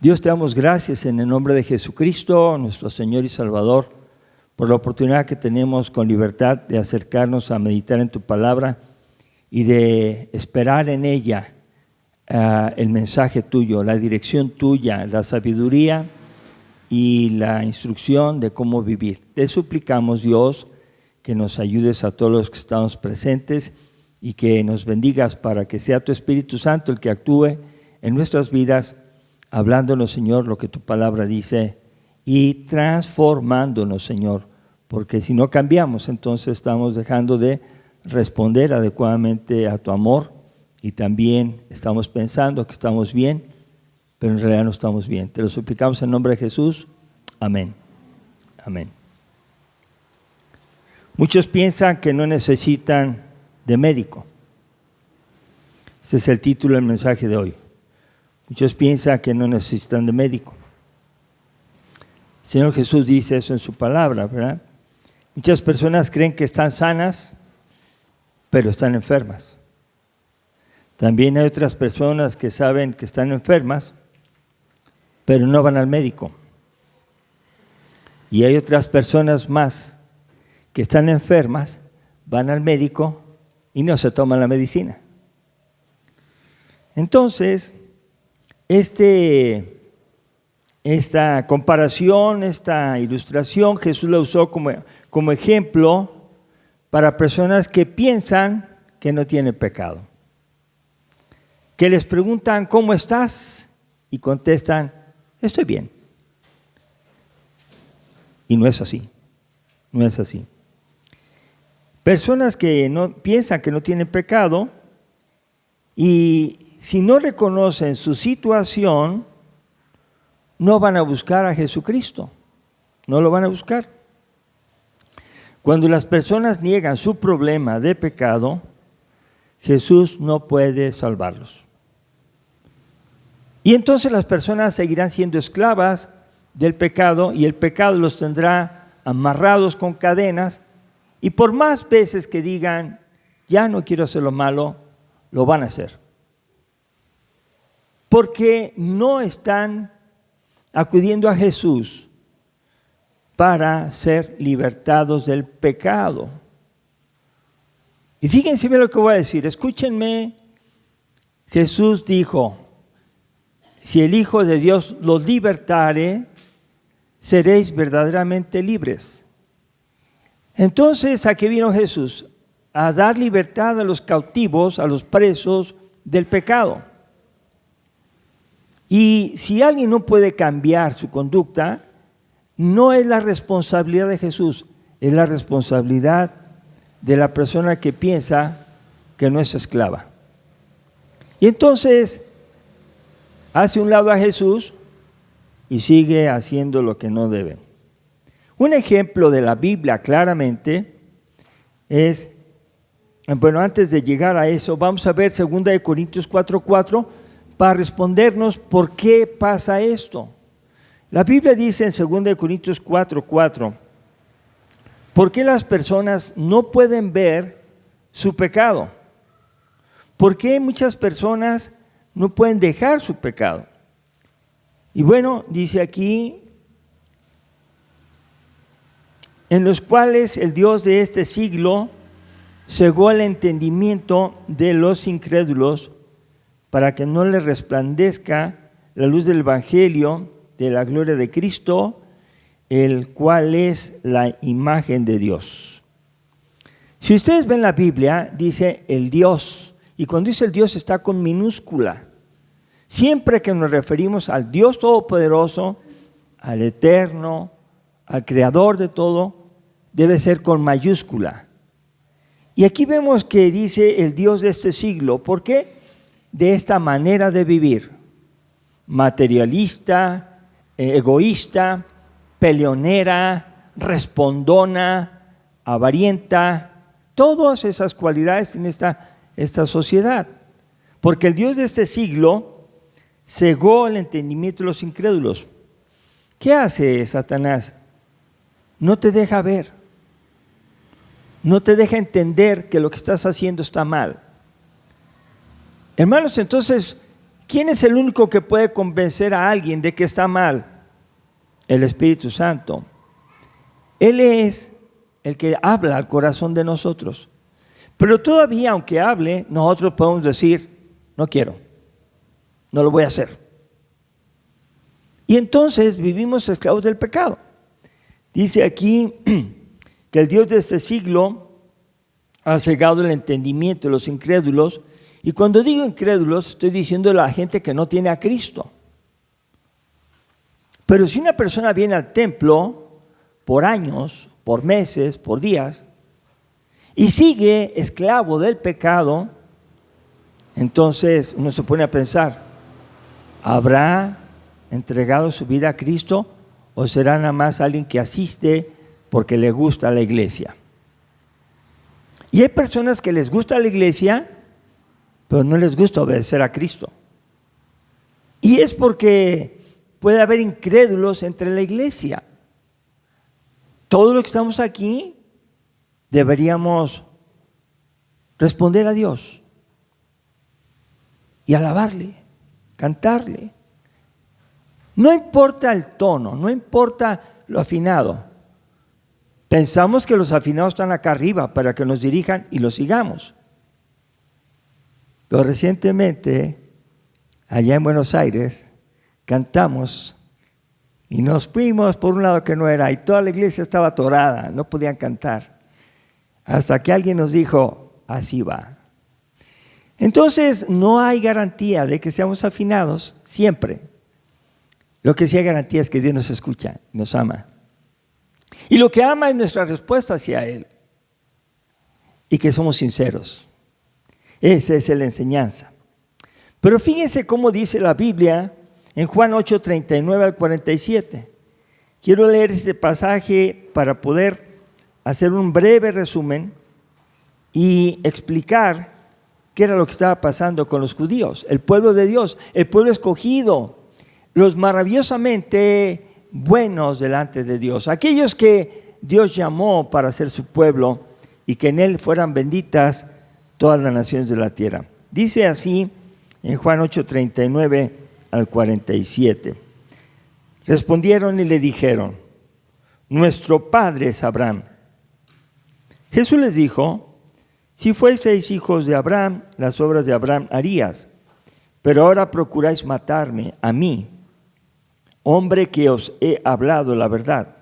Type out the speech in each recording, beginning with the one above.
Dios, te damos gracias en el nombre de Jesucristo, nuestro Señor y Salvador, por la oportunidad que tenemos con libertad de acercarnos a meditar en tu palabra y de esperar en ella el mensaje tuyo, la dirección tuya, la sabiduría y la instrucción de cómo vivir. Te suplicamos, Dios, que nos ayudes a todos los que estamos presentes y que nos bendigas para que sea tu Espíritu Santo el que actúe en nuestras vidas, hablándonos, Señor, lo que tu palabra dice y transformándonos, Señor, porque si no cambiamos, entonces estamos dejando de responder adecuadamente a tu amor y también estamos pensando que estamos bien, pero en realidad no estamos bien. Te lo suplicamos en nombre de Jesús. Amén. Amén. Muchos piensan que no necesitan de médico. Ese es el título del mensaje de hoy. Muchos piensan que no necesitan de médico. El Señor Jesús dice eso en su palabra, ¿verdad? Muchas personas creen que están sanas, pero están enfermas. También hay otras personas que saben que están enfermas, pero no van al médico. Y hay otras personas más que están enfermas, van al médico y no se toman la medicina. Entonces, esta comparación, esta ilustración, Jesús la usó como ejemplo para personas que piensan que no tienen pecado. Que les preguntan, ¿cómo estás? Y contestan, estoy bien. Y no es así, no es así. Personas que no piensan que no tienen pecado y si no reconocen su situación, no van a buscar a Jesucristo, no lo van a buscar. Cuando las personas niegan su problema de pecado, Jesús no puede salvarlos. Y entonces las personas seguirán siendo esclavas del pecado y el pecado los tendrá amarrados con cadenas y por más veces que digan, ya no quiero hacer lo malo, lo van a hacer. Porque no están acudiendo a Jesús para ser libertados del pecado. Y fíjense bien lo que voy a decir, escúchenme. Jesús dijo, si el Hijo de Dios los libertare, seréis verdaderamente libres. Entonces, ¿a qué vino Jesús? A dar libertad a los cautivos, a los presos del pecado. Y si alguien no puede cambiar su conducta, no es la responsabilidad de Jesús, es la responsabilidad de la persona que piensa que no es esclava. Y entonces hace un lado a Jesús y sigue haciendo lo que no debe. Un ejemplo de la Biblia claramente es, bueno, antes de llegar a eso, vamos a ver 2 Corintios 4:4 para respondernos por qué pasa esto. La Biblia dice en 2 Corintios 4:4, ¿por qué las personas no pueden ver su pecado? ¿Por qué muchas personas no pueden dejar su pecado? Y bueno, dice aquí, en los cuales el Dios de este siglo cegó el entendimiento de los incrédulos para que no les resplandezca la luz del Evangelio de la gloria de Cristo, el cual es la imagen de Dios. Si ustedes ven la Biblia, dice el Dios, y cuando dice el Dios está con minúscula. Siempre que nos referimos al Dios Todopoderoso, al Eterno, al Creador de todo, debe ser con mayúscula. Y aquí vemos que dice el Dios de este siglo. ¿Por qué? De esta manera de vivir, materialista, egoísta, peleonera, respondona, avarienta, todas esas cualidades tiene esta sociedad. Porque el Dios de este siglo cegó el entendimiento de los incrédulos. ¿Qué hace Satanás? No te deja ver, no te deja entender que lo que estás haciendo está mal. Hermanos, entonces ¿Quién es el único que puede convencer a alguien de que está mal? El Espíritu Santo. Él es el que habla al corazón de nosotros. Pero todavía, aunque hable, nosotros podemos decir, no quiero, no lo voy a hacer. Y entonces vivimos esclavos del pecado. Dice aquí que el Dios de este siglo ha cegado el entendimiento de los incrédulos. Y cuando digo incrédulos, estoy diciendo a la gente que no tiene a Cristo. Pero si una persona viene al templo por años, por meses, por días, y sigue esclavo del pecado, entonces uno se pone a pensar, ¿habrá entregado su vida a Cristo o será nada más alguien que asiste porque le gusta la iglesia? Y hay personas que les gusta la iglesia, pero no les gusta obedecer a Cristo. Y es porque puede haber incrédulos entre la iglesia. Todos los que estamos aquí deberíamos responder a Dios y alabarle, cantarle. No importa el tono, no importa lo afinado. Pensamos que los afinados están acá arriba para que nos dirijan y los sigamos. Pero recientemente, allá en Buenos Aires, cantamos y nos fuimos por un lado que no era y toda la iglesia estaba atorada, no podían cantar. Hasta que alguien nos dijo, así va. Entonces, no hay garantía de que seamos afinados siempre. Lo que sí hay garantía es que Dios nos escucha, nos ama. Y lo que ama es nuestra respuesta hacia Él. Y que somos sinceros. Esa es la enseñanza. Pero fíjense cómo dice la Biblia en Juan 8, 39 al 47. Quiero leer este pasaje para poder hacer un breve resumen y explicar qué era lo que estaba pasando con los judíos, el pueblo de Dios, el pueblo escogido, los maravillosamente buenos delante de Dios, aquellos que Dios llamó para ser su pueblo y que en Él fueran benditas todas las naciones de la tierra. Dice así en Juan 8, 39 al 47. Respondieron y le dijeron, nuestro padre es Abraham. Jesús les dijo, si fueseis hijos de Abraham, las obras de Abraham harías, pero ahora procuráis matarme a mí, hombre que os he hablado la verdad,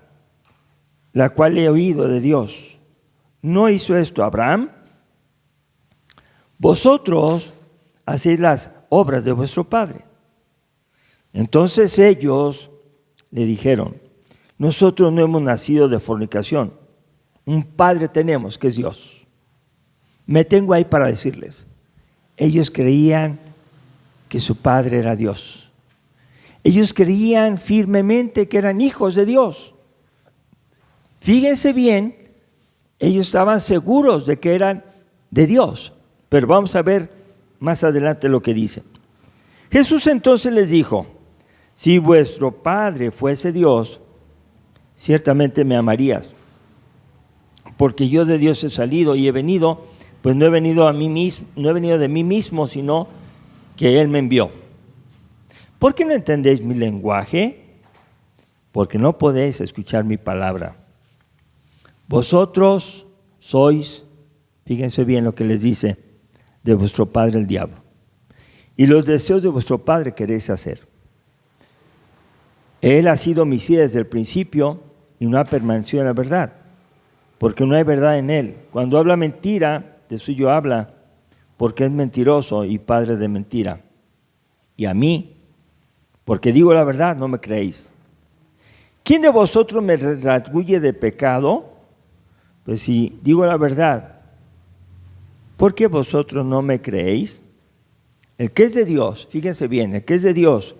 la cual he oído de Dios. ¿No hizo esto Abraham? Vosotros hacéis las obras de vuestro padre. Entonces ellos le dijeron, nosotros no hemos nacido de fornicación, un padre tenemos que es Dios. Me tengo ahí para decirles, ellos creían que su padre era Dios. Ellos creían firmemente que eran hijos de Dios. Fíjense bien, ellos estaban seguros de que eran de Dios, pero vamos a ver más adelante lo que dice. Jesús entonces les dijo, si vuestro Padre fuese Dios, ciertamente me amarías, porque yo de Dios he salido y he venido, pues no he venido a mí mismo, no he venido de mí mismo, sino que Él me envió. ¿Por qué no entendéis mi lenguaje? Porque no podéis escuchar mi palabra. Vosotros sois, fíjense bien lo que les dice, de vuestro padre el diablo, y los deseos de vuestro padre queréis hacer. Él ha sido homicida desde el principio y no ha permanecido en la verdad, porque no hay verdad en él. Cuando habla mentira, de suyo habla, porque es mentiroso y padre de mentira. Y a mí, porque digo la verdad, no me creéis. ¿Quién de vosotros me rasguye de pecado? Pues si digo la verdad, ¿por qué vosotros no me creéis? El que es de Dios, fíjense bien, el que es de Dios,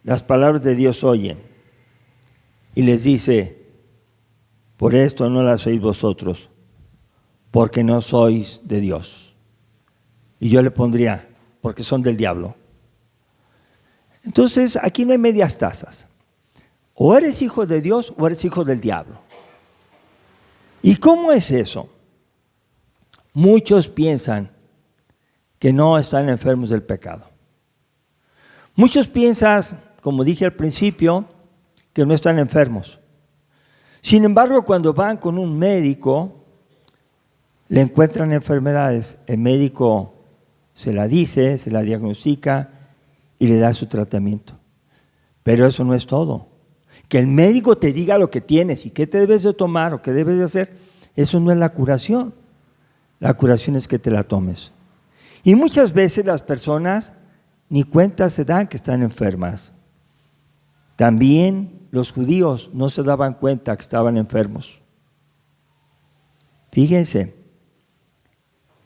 las palabras de Dios oyen. Y les dice, por esto no las oís vosotros, porque no sois de Dios. Y yo le pondría, porque son del diablo. Entonces, aquí no hay medias tazas. O eres hijo de Dios o eres hijo del diablo. ¿Y cómo es eso? Muchos piensan que no están enfermos del pecado. Muchos piensan, como dije al principio, que no están enfermos. Sin embargo, cuando van con un médico, le encuentran enfermedades. El médico se la dice, se la diagnostica y le da su tratamiento. Pero eso no es todo. Que el médico te diga lo que tienes y qué te debes de tomar o qué debes de hacer, eso no es la curación. La curación es que te la tomes. Y muchas veces las personas ni cuenta se dan que están enfermas. También los judíos no se daban cuenta que estaban enfermos. Fíjense,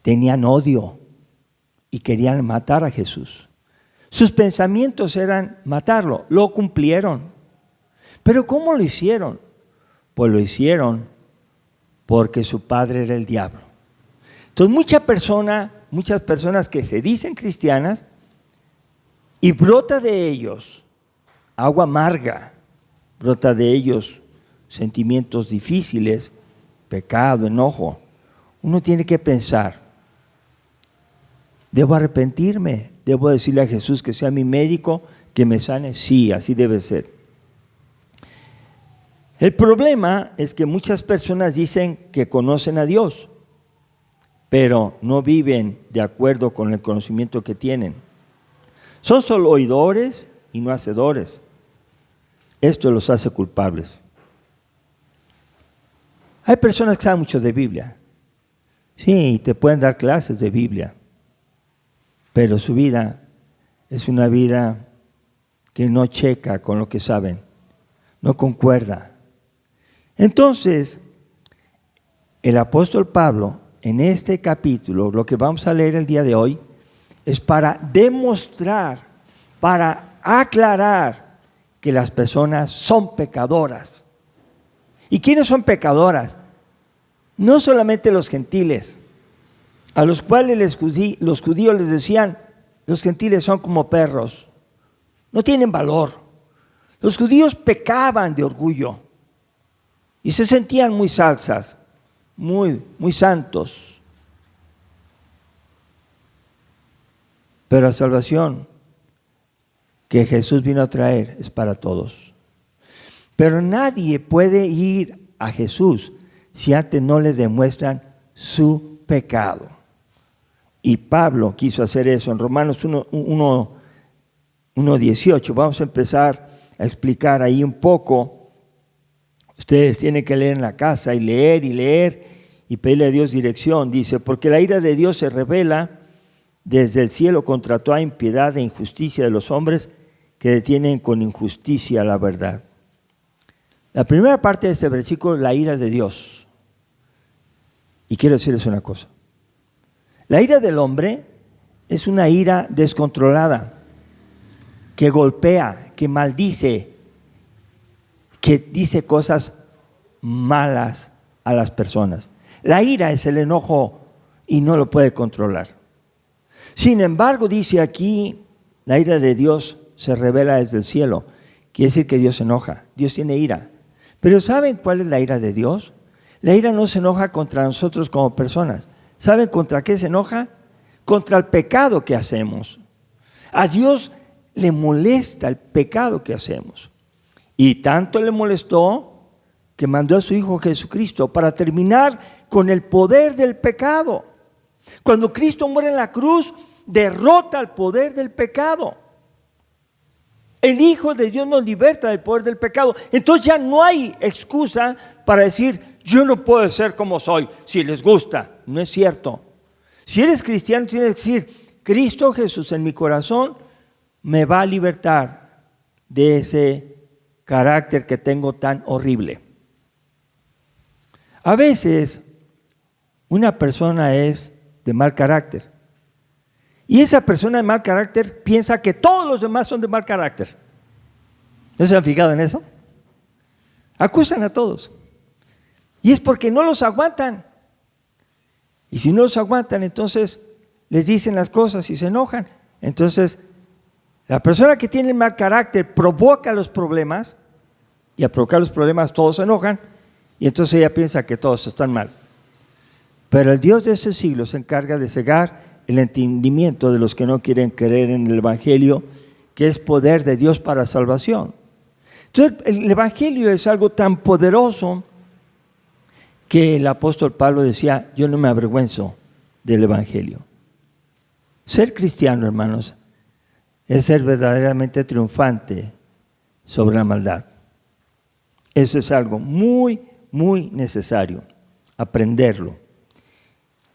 tenían odio y querían matar a Jesús. Sus pensamientos eran matarlo, lo cumplieron. ¿Pero cómo lo hicieron? Pues lo hicieron porque su padre era el diablo. Entonces muchas personas que se dicen cristianas y brota de ellos agua amarga, brota de ellos sentimientos difíciles, pecado, enojo. Uno tiene que pensar, ¿debo arrepentirme? ¿Debo decirle a Jesús que sea mi médico, que me sane? Sí, así debe ser. El problema es que muchas personas dicen que conocen a Dios, pero no viven de acuerdo con el conocimiento que tienen. Son solo oidores y no hacedores. Esto los hace culpables. Hay personas que saben mucho de Biblia. Sí, te pueden dar clases de Biblia, pero su vida es una vida que no checa con lo que saben, no concuerda. Entonces, el apóstol Pablo, en este capítulo, lo que vamos a leer el día de hoy, es para demostrar, para aclarar que las personas son pecadoras. ¿Y quiénes son pecadoras? No solamente los gentiles, a los cuales los judíos les decían, los gentiles son como perros, no tienen valor. Los judíos pecaban de orgullo y se sentían muy salsas, muy santos. Pero la salvación que Jesús vino a traer es para todos. Pero nadie puede ir a Jesús si antes no le demuestran su pecado. Y Pablo quiso hacer eso en Romanos 1:18. Vamos a empezar a explicar ahí un poco. Ustedes tienen que leer en la casa y leer y pedirle a Dios dirección. Dice, porque la ira de Dios se revela desde el cielo contra toda impiedad e injusticia de los hombres que detienen con injusticia la verdad. La primera parte de este versículo, la ira de Dios. Y quiero decirles una cosa. La ira del hombre es una ira descontrolada, que golpea, que maldice, que dice cosas malas a las personas. La ira es el enojo y no lo puede controlar. Sin embargo, dice aquí, la ira de Dios se revela desde el cielo. Quiere decir que Dios se enoja, Dios tiene ira. Pero ¿saben cuál es la ira de Dios? La ira no se enoja contra nosotros como personas. ¿Saben contra qué se enoja? Contra el pecado que hacemos. A Dios le molesta el pecado que hacemos. Y tanto le molestó que mandó a su Hijo Jesucristo para terminar con el poder del pecado. Cuando Cristo muere en la cruz, derrota el poder del pecado. El Hijo de Dios nos liberta del poder del pecado. Entonces ya no hay excusa para decir, yo no puedo ser como soy, si les gusta. No es cierto. Si eres cristiano, tienes que decir, Cristo Jesús en mi corazón me va a libertar de ese carácter que tengo tan horrible. A veces, una persona es de mal carácter. Y esa persona de mal carácter piensa que todos los demás son de mal carácter. ¿No se han fijado en eso? Acusan a todos. Y es porque no los aguantan. Y si no los aguantan, entonces les dicen las cosas y se enojan. Entonces, la persona que tiene mal carácter provoca los problemas, y al provocar los problemas todos se enojan, y entonces ella piensa que todos están mal. Pero el Dios de este siglo se encarga de cegar el entendimiento de los que no quieren creer en el Evangelio, que es poder de Dios para salvación. Entonces, el Evangelio es algo tan poderoso que el apóstol Pablo decía, yo no me avergüenzo del Evangelio. Ser cristiano, hermanos, es ser verdaderamente triunfante sobre la maldad. Eso es algo muy, muy necesario, aprenderlo.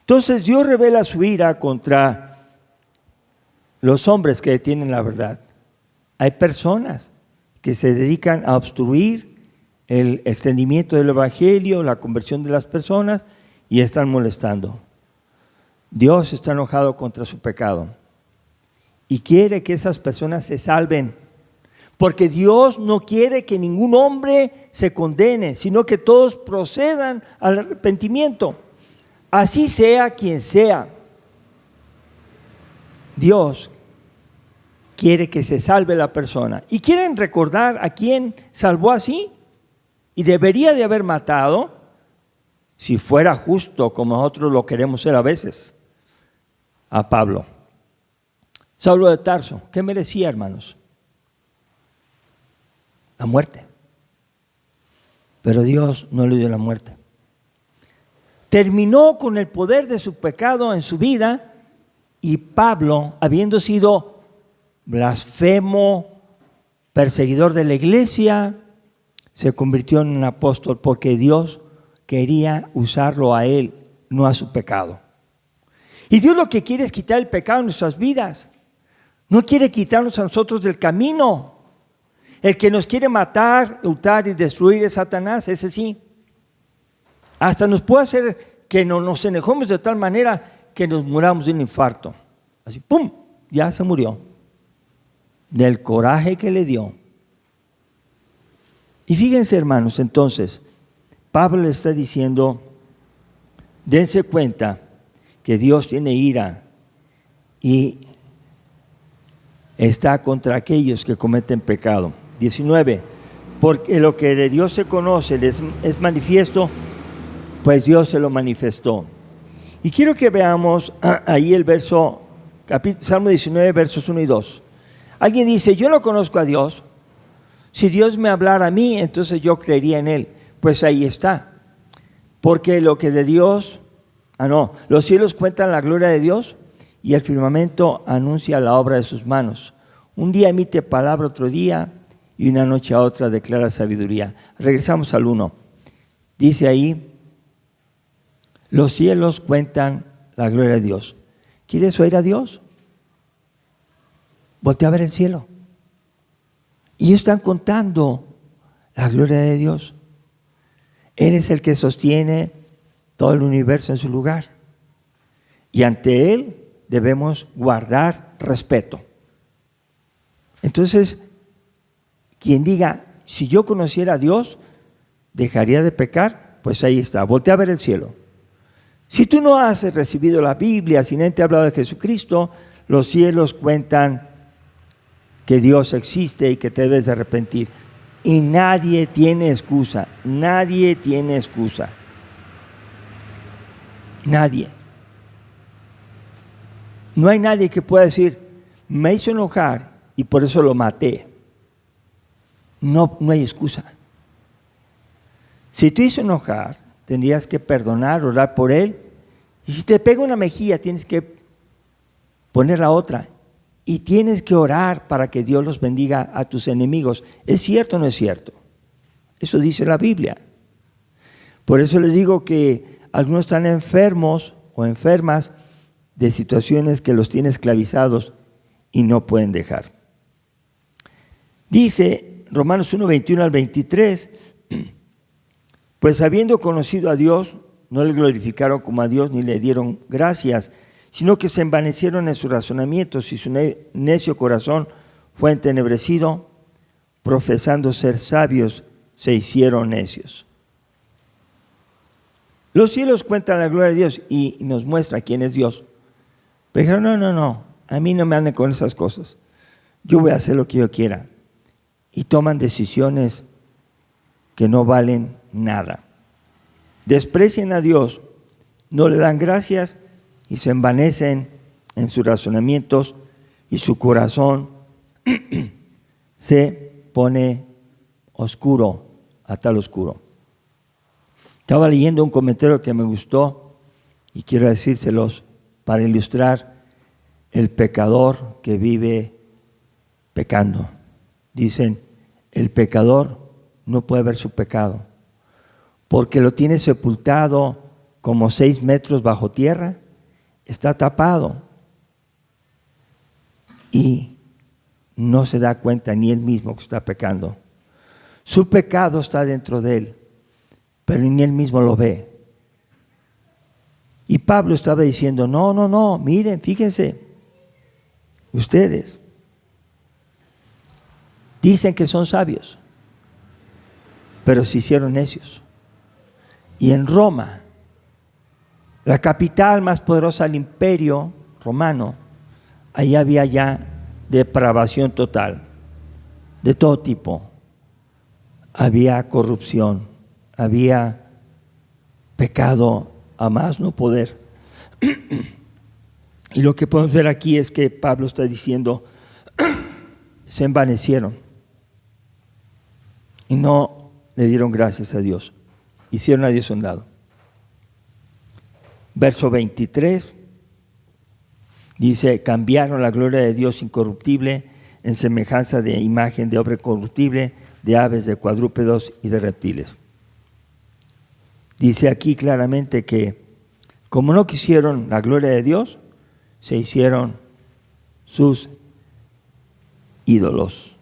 Entonces Dios revela su ira contra los hombres que detienen la verdad. Hay personas que se dedican a obstruir el extendimiento del Evangelio, la conversión de las personas, y están molestando. Dios está enojado contra su pecado y quiere que esas personas se salven, porque Dios no quiere que ningún hombre se condene, sino que todos procedan al arrepentimiento. Así sea quien sea, Dios quiere que se salve la persona. ¿Y quieren recordar a quién salvó así? Y debería de haber matado, si fuera justo, como nosotros lo queremos ser a veces, a Pablo. Saulo de Tarso, ¿qué merecía, hermanos? La muerte. Pero Dios no le dio la muerte. Terminó con el poder de su pecado en su vida, y Pablo, habiendo sido blasfemo, perseguidor de la iglesia, se convirtió en un apóstol porque Dios quería usarlo a él, no a su pecado. Y Dios lo que quiere es quitar el pecado en nuestras vidas. No quiere quitarnos a nosotros del camino. El que nos quiere matar, hurtar y destruir es Satanás, ese sí. Hasta nos puede hacer que nos enojemos de tal manera que nos muramos de un infarto. Así, ¡pum!, ya se murió. Del coraje que le dio. Y fíjense, hermanos, entonces, Pablo le está diciendo, dense cuenta que Dios tiene ira y está contra aquellos que cometen pecado. 19, porque lo que de Dios se conoce es manifiesto, pues Dios se lo manifestó. Y quiero que veamos ahí el verso, Salmo 19, versos 1 y 2. Alguien dice, yo no conozco a Dios. Si Dios me hablara a mí, entonces yo creería en Él. Pues ahí está. Porque lo que de Dios, los cielos cuentan la gloria de Dios y el firmamento anuncia la obra de sus manos. Un día emite palabra otro día y una noche a otra declara sabiduría. Regresamos al 1. Dice ahí, los cielos cuentan la gloria de Dios. ¿Quieres oír a Dios? Voltea a ver el cielo. Y ellos están contando la gloria de Dios. Él es el que sostiene todo el universo en su lugar. Y ante Él debemos guardar respeto. Entonces, quien diga, si yo conociera a Dios, ¿dejaría de pecar? Pues ahí está, voltea a ver el cielo. Si tú no has recibido la Biblia, si nadie te ha hablado de Jesucristo, los cielos cuentan que Dios existe y que te debes de arrepentir. Y nadie tiene excusa, nadie tiene excusa. Nadie. No hay nadie que pueda decir, me hizo enojar y por eso lo maté. No hay excusa. Si te hizo enojar, tendrías que perdonar, orar por él. Y si te pega una mejilla, tienes que poner la otra. Y tienes que orar para que Dios los bendiga a tus enemigos. ¿Es cierto o no es cierto? Eso dice la Biblia. Por eso les digo que algunos están enfermos o enfermas de situaciones que los tienen esclavizados y no pueden dejar. Dice Romanos 1, 21 al 23, pues habiendo conocido a Dios, no le glorificaron como a Dios ni le dieron gracias, sino que se envanecieron en sus razonamientos y su necio corazón fue entenebrecido, profesando ser sabios, se hicieron necios. Los cielos cuentan la gloria de Dios y nos muestra quién es Dios. Pero dijeron, no, a mí no me anden con esas cosas. Yo voy a hacer lo que yo quiera. Y toman decisiones que no valen nada. Desprecian a Dios, no le dan gracias y se envanecen en sus razonamientos y su corazón se pone oscuro, a tal oscuro. Estaba leyendo un comentario que me gustó y quiero decírselos para ilustrar el pecador que vive pecando. Dicen, el pecador no puede ver su pecado porque lo tiene sepultado como 6 metros bajo tierra, está tapado y no se da cuenta ni él mismo que está pecando. Su pecado está dentro de él, pero ni él mismo lo ve. Y Pablo estaba diciendo, no, miren, fíjense, ustedes dicen que son sabios, pero se hicieron necios. Y en Roma, la capital más poderosa del imperio romano, ahí había ya depravación total, de todo tipo. Había corrupción, había pecado a más no poder. Y lo que podemos ver aquí es que Pablo está diciendo, se envanecieron y no le dieron gracias a Dios. Hicieron a Dios a un lado. Verso 23 dice, cambiaron la gloria de Dios incorruptible en semejanza de imagen de hombre corruptible, de aves, de cuadrúpedos y de reptiles. Dice aquí claramente que como no quisieron la gloria de Dios, se hicieron sus ídolos,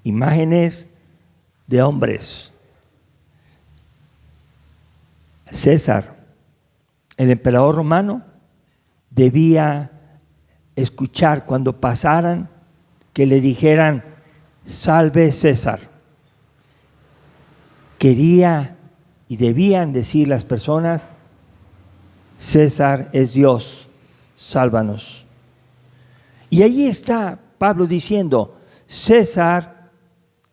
imágenes de hombres. César, el emperador romano, debía escuchar cuando pasaran que le dijeran, salve César. Quería y debían decir las personas, César es Dios, sálvanos. Y allí está Pablo diciendo, César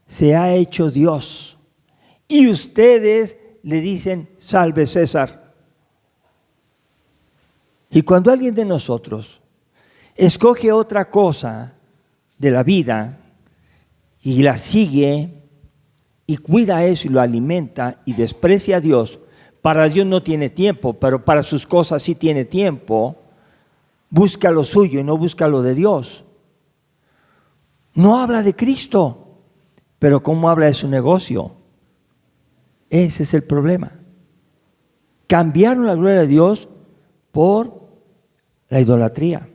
se ha hecho Dios y ustedes le dicen, salve César. Y cuando alguien de nosotros escoge otra cosa de la vida y la sigue y cuida eso y lo alimenta y desprecia a Dios, para Dios no tiene tiempo, pero para sus cosas sí tiene tiempo, busca lo suyo y no busca lo de Dios. No habla de Cristo, pero ¿cómo habla de su negocio? Ese es el problema. Cambiaron la gloria de Dios por la idolatría.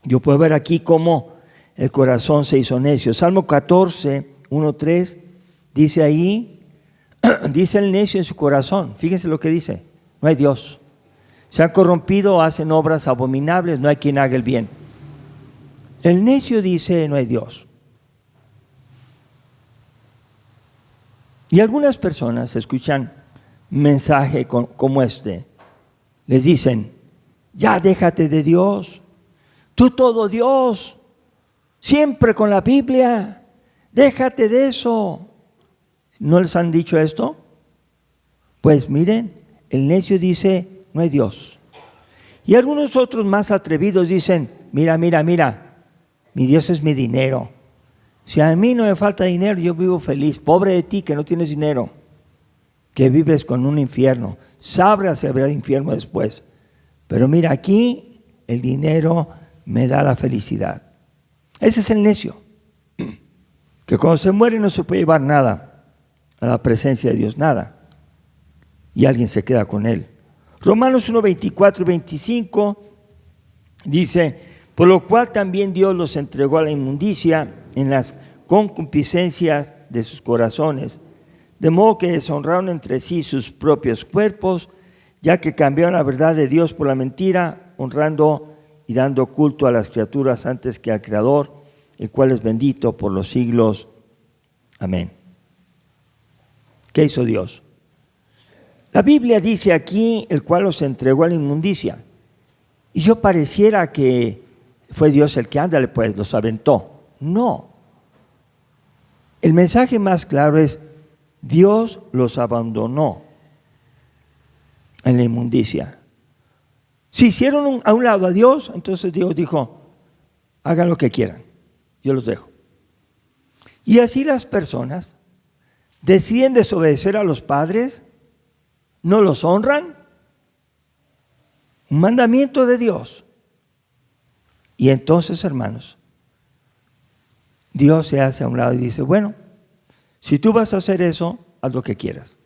Yo puedo ver aquí cómo el corazón se hizo necio. Salmo 14, 1-3, dice ahí, dice el necio en su corazón, fíjense lo que dice, no hay Dios. Se han corrompido, hacen obras abominables, no hay quien haga el bien. El necio dice, no hay Dios. Y algunas personas escuchan mensaje como este, les dicen, ya déjate de Dios, tú todo Dios, siempre con la Biblia, déjate de eso. ¿No les han dicho esto? Pues miren, el necio dice, no hay Dios. Y algunos otros más atrevidos dicen, mira, mi Dios es mi dinero. Si a mí no me falta dinero, yo vivo feliz. Pobre de ti que no tienes dinero, que vives con un infierno. Sabrás si habrá infierno después. Pero mira, aquí el dinero me da la felicidad. Ese es el necio, que cuando se muere no se puede llevar nada a la presencia de Dios, nada. Y alguien se queda con él. Romanos 1, 24 y 25 dice, por lo cual también Dios los entregó a la inmundicia en las concupiscencias de sus corazones, de modo que deshonraron entre sí sus propios cuerpos, ya que cambiaron la verdad de Dios por la mentira, honrando y dando culto a las criaturas antes que al Creador, el cual es bendito por los siglos. Amén. ¿Qué hizo Dios? La Biblia dice aquí, el cual los entregó a la inmundicia. Y yo pareciera que fue Dios el que, ándale pues, los aventó. No. El mensaje más claro es, Dios los abandonó en la inmundicia. Si hicieron a un lado a Dios, entonces Dios dijo, hagan lo que quieran. yo los dejo. Y así las personas deciden desobedecer a los padres, no los honran. Un mandamiento de Dios. Y entonces, hermanos, Dios se hace a un lado y dice, bueno, si tú vas a hacer eso, haz lo que quieras.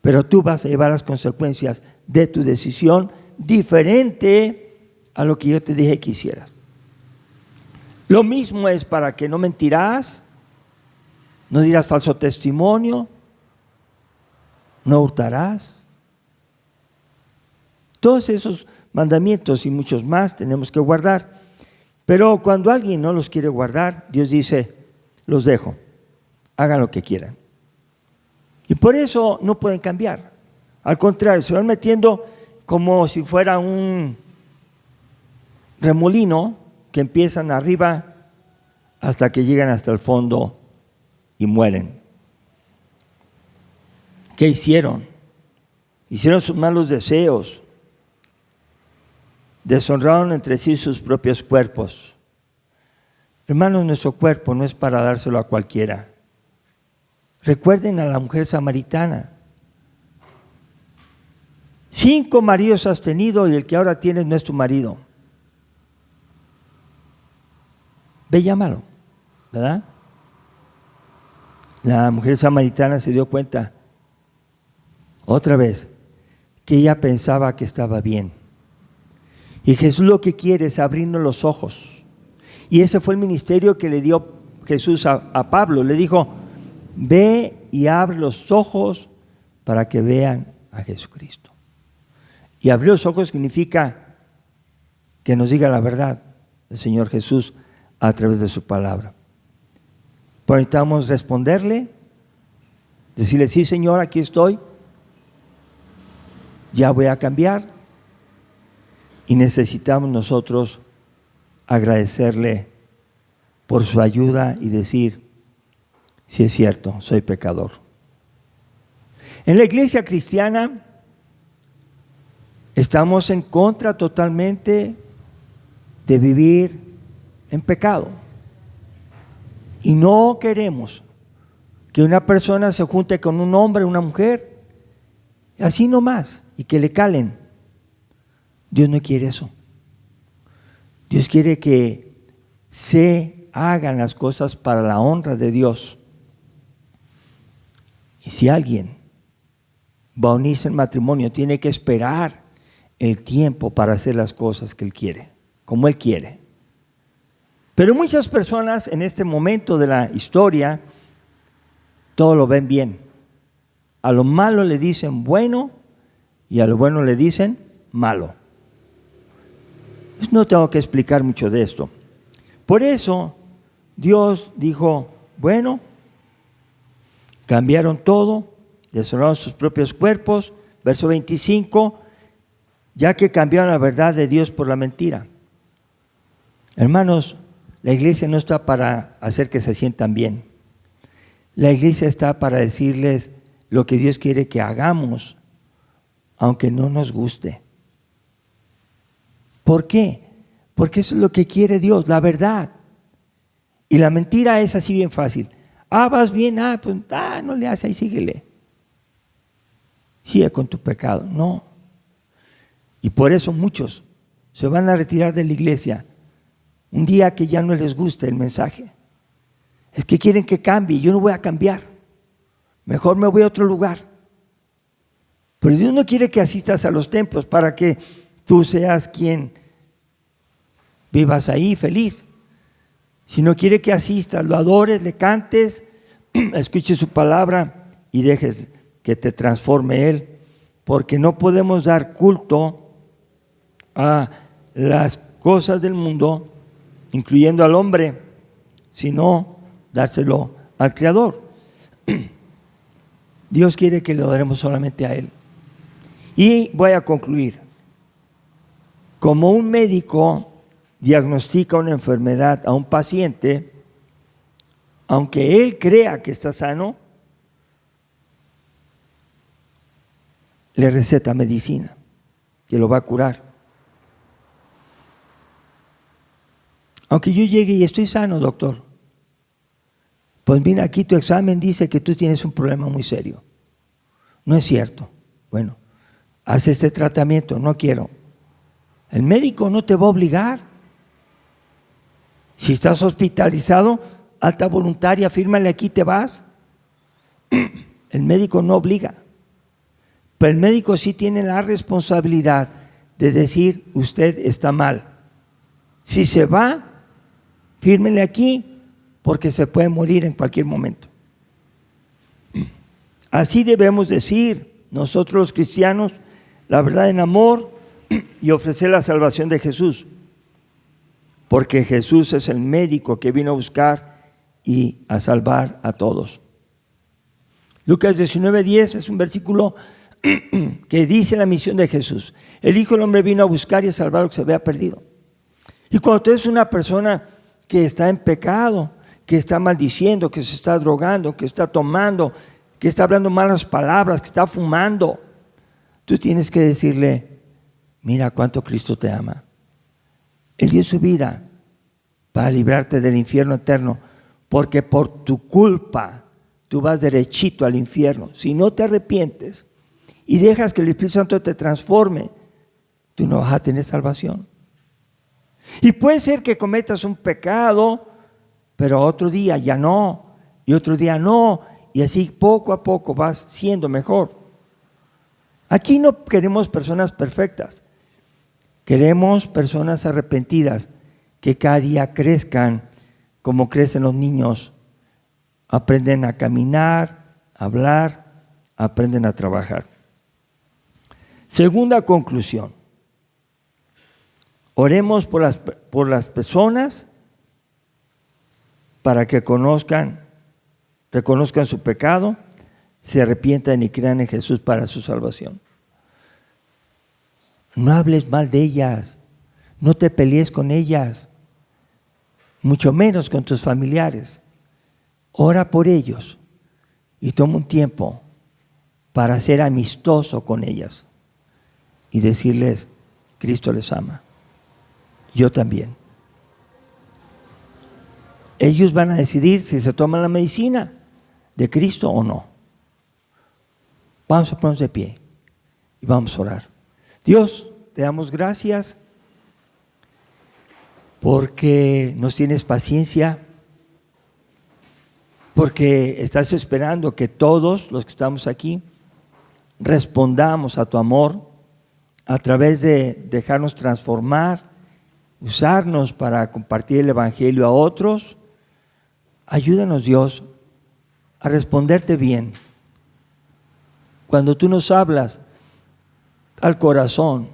Pero tú vas a llevar las consecuencias de tu decisión diferente a lo que yo te dije que hicieras. Lo mismo es para que no mentirás, no dirás falso testimonio, no hurtarás. Todos esos mandamientos y muchos más tenemos que guardar. Pero cuando alguien no los quiere guardar, Dios dice, los dejo, hagan lo que quieran. Y por eso no pueden cambiar. Al contrario, se van metiendo como si fuera un remolino que empiezan arriba hasta que llegan hasta el fondo y mueren. ¿Qué hicieron? Hicieron sus malos deseos. Deshonraron entre sí sus propios cuerpos. Hermanos, nuestro cuerpo no es para dárselo a cualquiera. Recuerden a la mujer samaritana. 5 maridos has tenido y el que ahora tienes no es tu marido. Ve, llámalo, ¿verdad? La mujer samaritana se dio cuenta, otra vez, que ella pensaba que estaba bien. Y Jesús lo que quiere es abrirnos los ojos. Y ese fue el ministerio que le dio Jesús a Pablo. Le dijo, ve y abre los ojos para que vean a Jesucristo. Y abrir los ojos significa que nos diga la verdad del Señor Jesús a través de su palabra. Pero necesitamos responderle, decirle, sí Señor, aquí estoy, ya voy a cambiar. Y necesitamos nosotros agradecerle por su ayuda y decir, sí es cierto, soy pecador. En la iglesia cristiana estamos en contra totalmente de vivir en pecado. Y no queremos que una persona se junte con un hombre o una mujer, así nomás, y que le calen. Dios no quiere eso. Dios quiere que se hagan las cosas para la honra de Dios. Y si alguien va a unirse en matrimonio, tiene que esperar el tiempo para hacer las cosas que Él quiere, como Él quiere. Pero muchas personas en este momento de la historia, todo lo ven bien. A lo malo le dicen bueno y a lo bueno le dicen malo. No tengo que explicar mucho de esto. Por eso Dios dijo, bueno, cambiaron todo, deshonraron sus propios cuerpos. Verso 25, ya que cambiaron la verdad de Dios por la mentira. Hermanos, la iglesia no está para hacer que se sientan bien. La iglesia está para decirles lo que Dios quiere que hagamos, aunque no nos guste. ¿Por qué? Porque eso es lo que quiere Dios, la verdad. Y la mentira es así bien fácil. Vas bien, no le haces, ahí síguele. Sigue con tu pecado. No. Y por eso muchos se van a retirar de la iglesia un día que ya no les guste el mensaje. Es que quieren que cambie, yo no voy a cambiar. Mejor me voy a otro lugar. Pero Dios no quiere que asistas a los templos para que tú seas quien vivas ahí feliz. Sino quiere que asistas, lo adores, le cantes, escuches su palabra y dejes que te transforme Él. Porque no podemos dar culto a las cosas del mundo, incluyendo al hombre, sino dárselo al Creador. Dios quiere que le adoremos solamente a Él. Y voy a concluir. Como un médico diagnostica una enfermedad a un paciente, aunque él crea que está sano, le receta medicina que lo va a curar. Aunque yo llegue y estoy sano, doctor. Pues mira, aquí tu examen dice que tú tienes un problema muy serio. No es cierto. Bueno, haz este tratamiento, no quiero. El médico no te va a obligar. Si estás hospitalizado, alta voluntaria, fírmale aquí, te vas. El médico no obliga. Pero el médico sí tiene la responsabilidad de decir, usted está mal. Si se va, fírmele aquí, porque se puede morir en cualquier momento. Así debemos decir nosotros los cristianos la verdad en amor y ofrecer la salvación de Jesús, porque Jesús es el médico que vino a buscar y a salvar a todos. Lucas 19:10 es un versículo que dice la misión de Jesús. El Hijo del Hombre vino a buscar y a salvar lo que se había perdido. Y cuando tú eres una persona que está en pecado, que está maldiciendo, que se está drogando, que está tomando, que está hablando malas palabras, que está fumando, tú tienes que decirle, mira cuánto Cristo te ama. Él dio su vida para librarte del infierno eterno, porque por tu culpa tú vas derechito al infierno. Si no te arrepientes y dejas que el Espíritu Santo te transforme, tú no vas a tener salvación. Y puede ser que cometas un pecado, pero otro día ya no, y otro día no, y así poco a poco vas siendo mejor. Aquí no queremos personas perfectas, queremos personas arrepentidas que cada día crezcan como crecen los niños, aprenden a caminar, a hablar, aprenden a trabajar. Segunda conclusión, oremos por las personas para que reconozcan su pecado, se arrepientan y crean en Jesús para su salvación. No hables mal de ellas, no te pelees con ellas, mucho menos con tus familiares. Ora por ellos y toma un tiempo para ser amistoso con ellas y decirles, Cristo les ama, yo también. Ellos van a decidir si se toman la medicina de Cristo o no. Vamos a ponernos de pie y vamos a orar. Dios, te damos gracias porque nos tienes paciencia, porque estás esperando que todos los que estamos aquí respondamos a tu amor a través de dejarnos transformar, usarnos para compartir el Evangelio a otros. Ayúdanos, Dios, a responderte bien. Cuando tú nos hablas al corazón,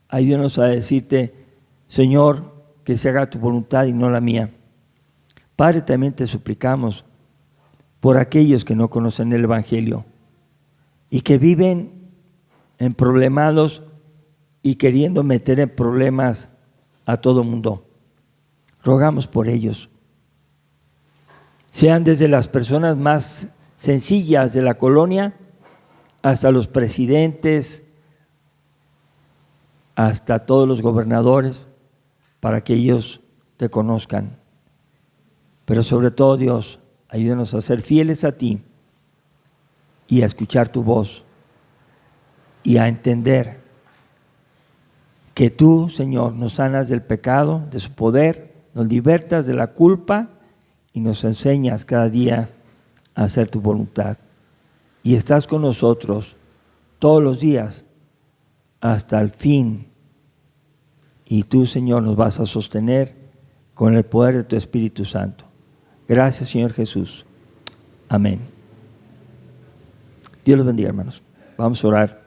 ayúdanos a decirte, Señor, que se haga tu voluntad y no la mía. Padre, también te suplicamos por aquellos que no conocen el Evangelio y que viven en problemados y queriendo meter en problemas a todo mundo. Rogamos por ellos. Sean desde las personas más sencillas de la colonia hasta los presidentes, hasta todos los gobernadores, para que ellos te conozcan. Pero sobre todo, Dios, ayúdanos a ser fieles a ti y a escuchar tu voz y a entender que tú, Señor, nos sanas del pecado, de su poder, nos libertas de la culpa y nos enseñas cada día a hacer tu voluntad. Y estás con nosotros todos los días hasta el fin. Y tú, Señor, nos vas a sostener con el poder de tu Espíritu Santo. Gracias, Señor Jesús. Amén. Dios los bendiga, hermanos. Vamos a orar.